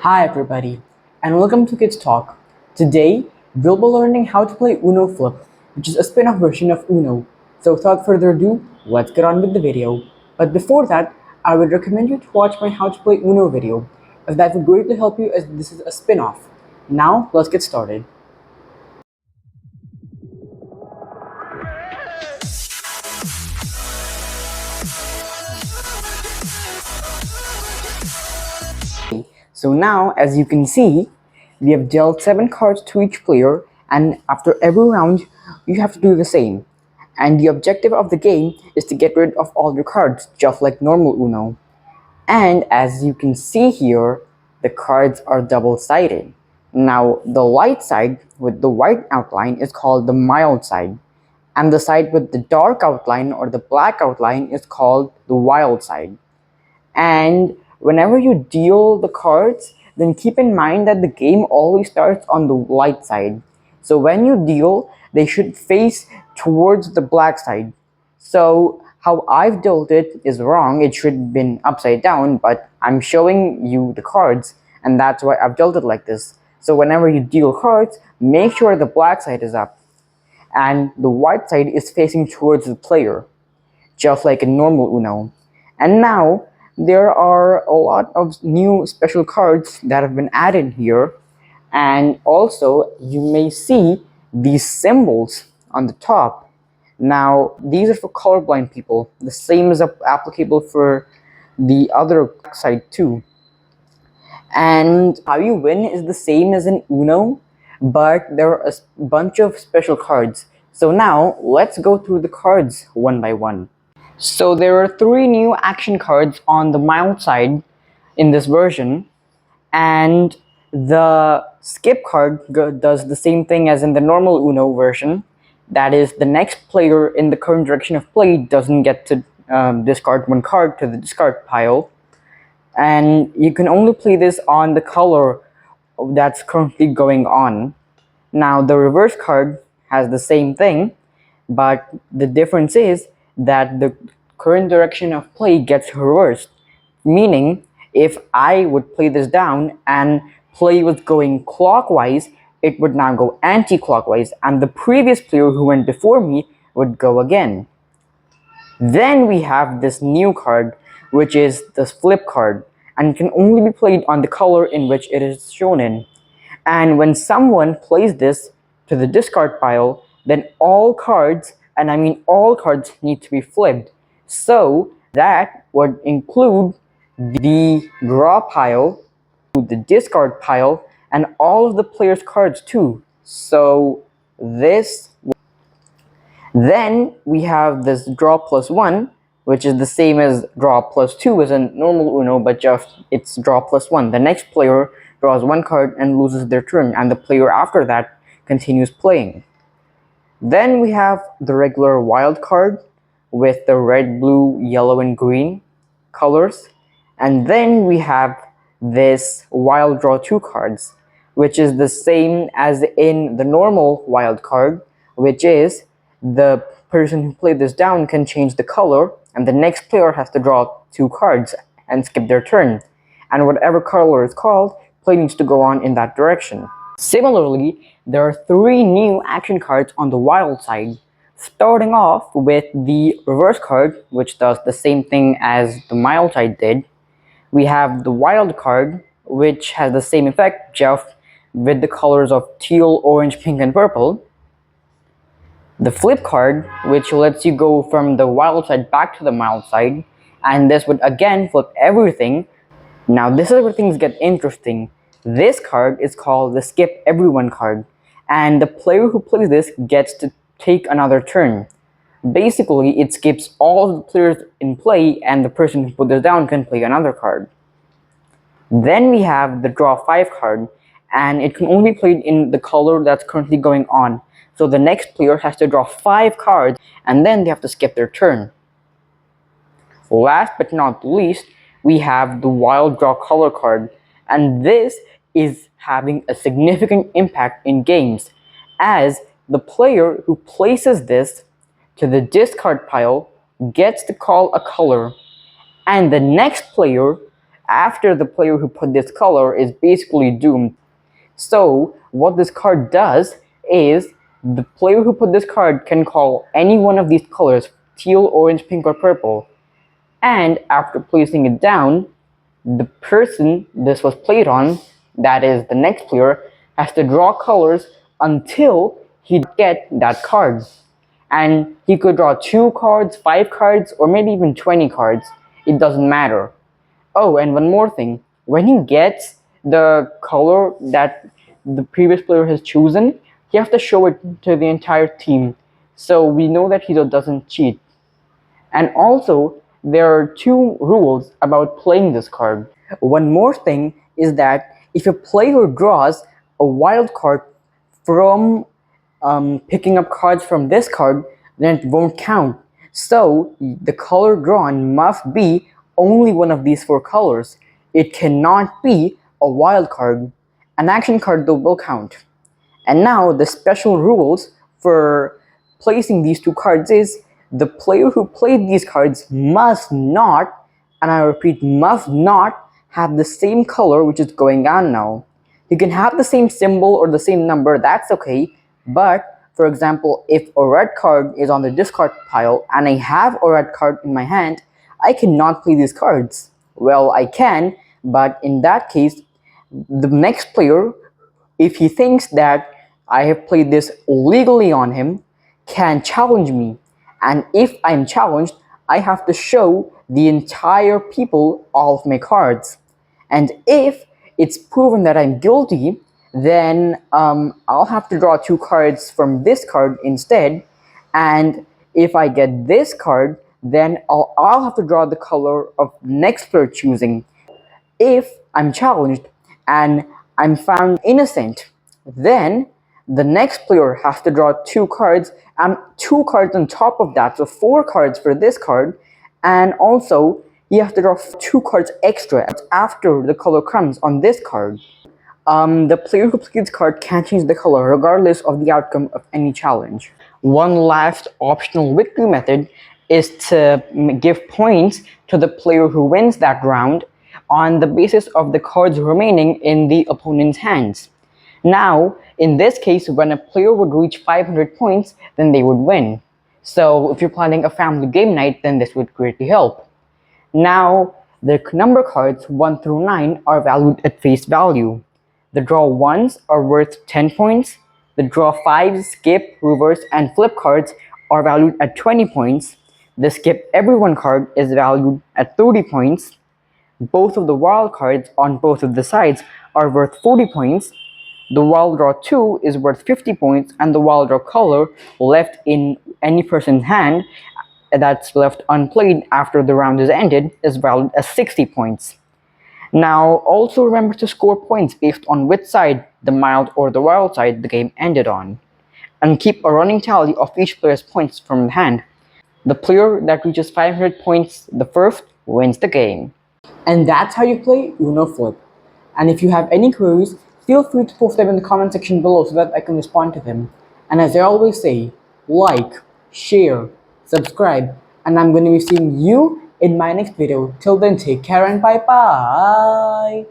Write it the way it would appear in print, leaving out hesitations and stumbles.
Hi everybody, and welcome to Kids Talk. Today, we'll be learning how to play Uno Flip, which is a spin-off version of Uno. So without further ado, let's get on with the video. But before that, I would recommend you to watch my How to Play Uno video, as that would greatly help you as this is a spin-off. Now, let's get started. So now, as you can see, we have dealt 7 cards to each player, and after every round, you have to do the same. And the objective of the game is to get rid of all your cards, just like normal Uno. And as you can see here, the cards are double-sided. Now, the light side with the white outline is called the mild side, and the side with the dark outline or the black outline is called the wild side. And whenever you deal the cards, then keep in mind that the game always starts on the light side. So when you deal, they should face towards the black side. So how I've dealt it is wrong. It should have been upside down, but I'm showing you the cards, and that's why I've dealt it like this. So whenever you deal cards, make sure the black side is up and the white side is facing towards the player, just like a normal Uno. And now, there are a lot of new special cards that have been added here, and also you may see these symbols on the top. Now, these are for colorblind people. The same is applicable for the other side too. And how you win is the same as in Uno, but there are a bunch of special cards. So now, let's go through the cards one by one. So there are 3 new action cards on the mild side in this version, and the skip card does the same thing as in the normal Uno version. That is, the next player in the current direction of play doesn't get to discard 1 card to the discard pile, and you can only play this on the color that's currently going on. Now the reverse card has the same thing, but the difference is that the current direction of play gets reversed. Meaning, if I would play this down and play was going clockwise, it would now go anti-clockwise, and the previous player who went before me would go again. Then we have this new card, which is the flip card, and can only be played on the color in which it is shown in. And when someone plays this to the discard pile, then all cards, and I mean all cards, need to be flipped. So that would include the draw pile, the discard pile, and all of the player's cards too. So this. Then we have this draw plus 1, which is the same as draw plus 2 as a normal Uno, but just it's draw plus 1. The next player draws 1 card and loses their turn, and the player after that continues playing. Then we have the regular wild card with the red, blue, yellow, and green colors. And then we have this wild draw 2 cards, which is the same as in the normal wild card, which is the person who played this down can change the color, and the next player has to draw 2 cards and skip their turn. And whatever color is called, play needs to go on in that direction. Similarly, there are 3 new action cards on the wild side, starting off with the reverse card, which does the same thing as the mild side did. We have the wild card, which has the same effect, just with the colors of teal, orange, pink, and purple. The flip card, which lets you go from the wild side back to the mild side, and this would again flip everything. Now this is where things get interesting. This card is called the skip everyone card, and the player who plays this gets to take another turn. Basically, it skips all of the players in play, and the person who put this down can play another card. Then we have the draw 5 card, and it can only be played in the color that's currently going on. So the next player has to draw 5 cards, and then they have to skip their turn. Last but not least, we have the wild draw color card, and this is having a significant impact in games, as the player who places this to the discard pile gets to call a color, and the next player, after the player who put this color is basically doomed. So what this card does is the player who put this card can call any one of these colors, teal, orange, pink, or purple. And after placing it down, the person this was played on, that is the next player, has to draw colors until he gets that card. And he could draw 2 cards, 5 cards, or maybe even 20 cards. It doesn't matter. Oh, and one more thing. When he gets the color that the previous player has chosen, he has to show it to the entire team. So we know that he doesn't cheat. And also, there are 2 rules about playing this card. One more thing is that if a player draws a wild card from picking up cards from this card, then it won't count. So the color drawn must be only one of these 4 colors. It cannot be a wild card. An action card though will count. And now the special rules for placing these 2 cards is the player who played these cards must not, and I repeat, must not have the same color which is going on now. You can have the same symbol or the same number, that's okay, but for example, if a red card is on the discard pile and I have a red card in my hand, I cannot play these cards. Well, I can, but in that case, the next player, if he thinks that I have played this legally on him, can challenge me. And if I'm challenged, I have to show the entire people all of my cards. And if it's proven that I'm guilty, then I'll have to draw 2 cards from this card instead. And if I get this card, then I'll have to draw the color of the next player choosing. If I'm challenged and I'm found innocent, then the next player has to draw 2 cards and 2 cards on top of that, so 4 cards for this card, and also you have to draw 2 cards extra after the color comes on this card. The player who plays this card can't change the color regardless of the outcome of any challenge. One last optional victory method is to give points to the player who wins that round on the basis of the cards remaining in the opponent's hands. Now, in this case, when a player would reach 500 points, then they would win. So if you're planning a family game night, then this would greatly help. Now, the number cards 1 through 9 are valued at face value. The draw 1s are worth 10 points. The draw 5s, skip, reverse, and flip cards are valued at 20 points. The skip everyone card is valued at 30 points. Both of the wild cards on both of the sides are worth 40 points. The wild draw 2 is worth 50 points, and the wild draw color left in any person's hand that's left unplayed after the round is ended is valued as 60 points. Now, also remember to score points based on which side, the mild or the wild side, the game ended on. And keep a running tally of each player's points from the hand. The player that reaches 500 points the first wins the game. And that's how you play Uno Flip. And if you have any queries, feel free to post them in the comment section below so that I can respond to them. And as I always say, like, share, subscribe, and I'm going to be seeing you in my next video. Till then, take care and bye-bye.